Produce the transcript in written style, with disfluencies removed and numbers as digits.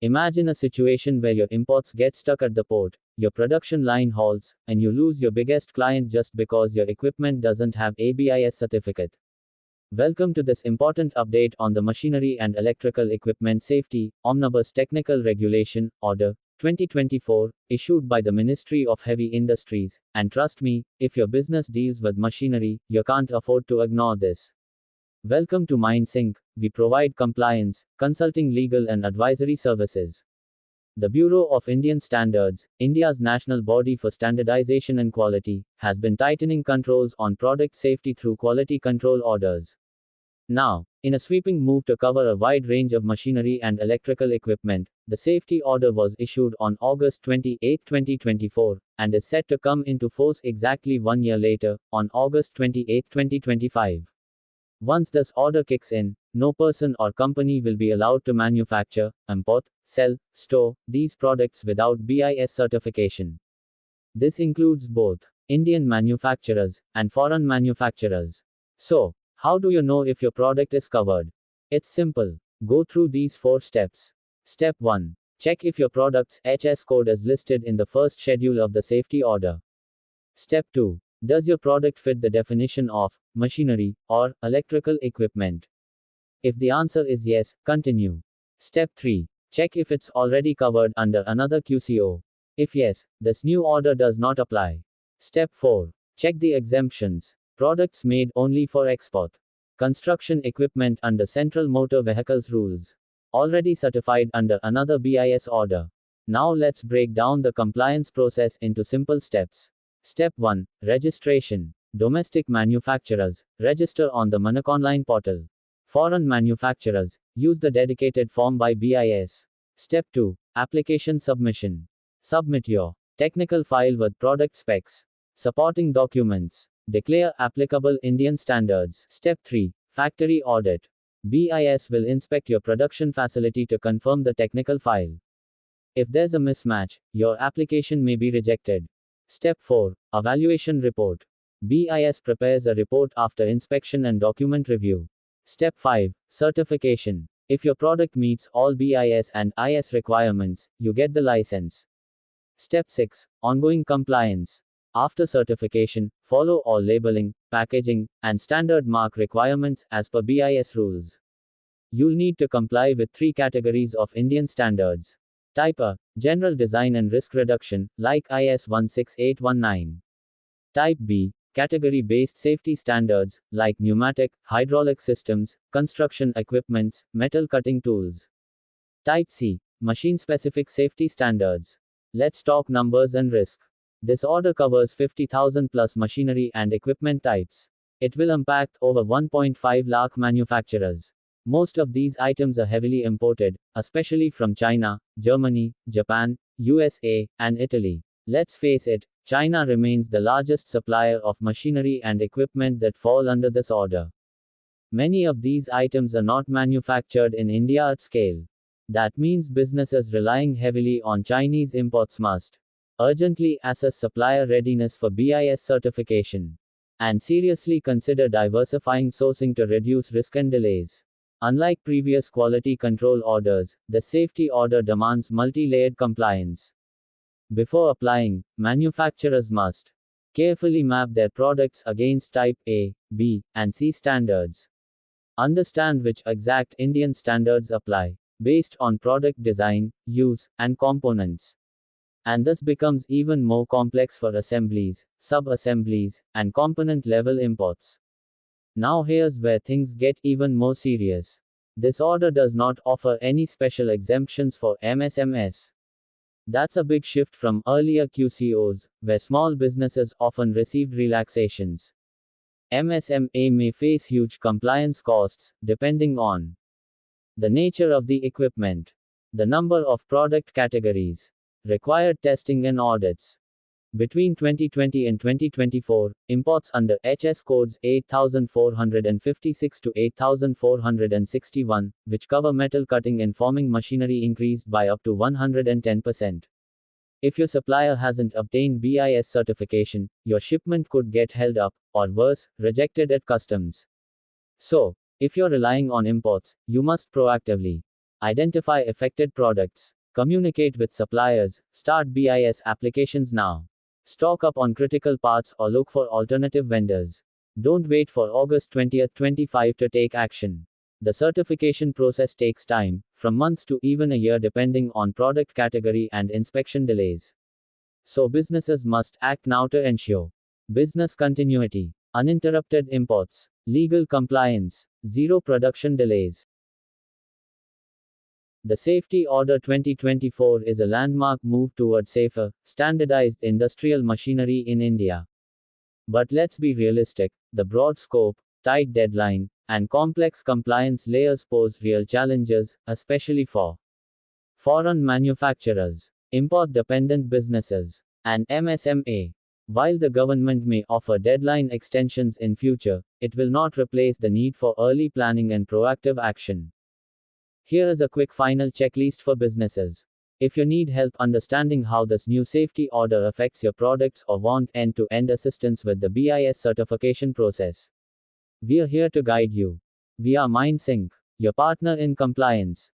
Imagine a situation where your imports get stuck at the port, your production line halts, and you lose your biggest client just because your equipment doesn't have a BIS certificate. Welcome to this important update on the Machinery and Electrical Equipment Safety Omnibus Technical Regulation Order 2024, issued by the Ministry of Heavy Industries. And trust me, if your business deals with machinery, you can't afford to ignore this. Welcome to MindSync. We provide compliance, consulting, legal, and advisory services. The Bureau of Indian Standards, India's national body for standardization and quality, has been tightening controls on product safety through quality control orders. Now, in a sweeping move to cover a wide range of machinery and electrical equipment, the safety order was issued on August 28, 2024, and is set to come into force exactly 1 year later, on August 28, 2025. Once this order kicks in, no person or company will be allowed to manufacture, import, sell, store these products without BIS certification. This includes both Indian manufacturers and foreign manufacturers. So, how do you know if your product is covered? It's simple. Go through these 4 steps. Step 1. Check if your product's HS code is listed in the first schedule of the safety order. Step 2. Does your product fit the definition of machinery or electrical equipment? If the answer is yes, continue. Step 3. Check if it's already covered under another QCO. If yes, this new order does not apply. Step 4. Check the exemptions. Products made only for export. Construction equipment under Central Motor Vehicles rules. Already certified under another BIS order. Now let's break down the compliance process into simple steps. Step 1. Registration. Domestic manufacturers, register on the Manak online portal. Foreign manufacturers, use the dedicated form by BIS. Step 2. Application submission. Submit your technical file with product specs. Supporting documents. Declare applicable Indian standards. Step 3. Factory audit. BIS will inspect your production facility to confirm the technical file. If there's a mismatch, your application may be rejected. Step 4. Evaluation report. BIS prepares a report after inspection and document review. Step 5. Certification. If your product meets all BIS and IS requirements, you get the license. Step 6. Ongoing compliance. After certification, follow all labeling, packaging, and standard mark requirements as per BIS rules. You'll need to comply with 3 categories of Indian standards. Type A. General design and risk reduction, like IS 16819. Type B. Category-based safety standards, like pneumatic, hydraulic systems, construction equipments, metal cutting tools. Type C. Machine-specific safety standards. Let's talk numbers and risk. This order covers 50,000 plus machinery and equipment types. It will impact over 1.5 lakh manufacturers. Most of these items are heavily imported, especially from China, Germany, Japan, USA, and Italy. Let's face it, China remains the largest supplier of machinery and equipment that fall under this order. Many of these items are not manufactured in India at scale. That means businesses relying heavily on Chinese imports must urgently assess supplier readiness for BIS certification and seriously consider diversifying sourcing to reduce risk and delays. Unlike previous quality control orders, the safety order demands multi-layered compliance. Before applying, manufacturers must carefully map their products against Type A, B, and C standards. Understand which exact Indian standards apply, based on product design, use, and components. And this becomes even more complex for assemblies, sub-assemblies, and component-level imports. Now here's where things get even more serious. This order does not offer any special exemptions for MSMEs. That's a big shift from earlier QCOs, where small businesses often received relaxations. MSME may face huge compliance costs, depending on the nature of the equipment, the number of product categories, required testing and audits. Between 2020 and 2024, imports under HS codes 8456 to 8461, which cover metal cutting and forming machinery, increased by up to 110%. If your supplier hasn't obtained BIS certification, your shipment could get held up, or worse, rejected at customs. So, if you're relying on imports, you must proactively Identify affected products. Communicate with suppliers. Start BIS applications now. Stock up on critical parts or look for alternative vendors. Don't wait for August 20, 25 to take action. The certification process takes time, from months to even a year depending on product category and inspection delays. So businesses must act now to ensure business continuity, uninterrupted imports, legal compliance, zero production delays. The Safety Order 2024 is a landmark move toward safer, standardized industrial machinery in India. But let's be realistic, the broad scope, tight deadline, and complex compliance layers pose real challenges, especially for foreign manufacturers, import dependent businesses, and MSME. While the government may offer deadline extensions in future, it will not replace the need for early planning and proactive action. Here is a quick final checklist for businesses. If you need help understanding how this new safety order affects your products or want end-to-end assistance with the BIS certification process, we are here to guide you. We are MindSync, your partner in compliance.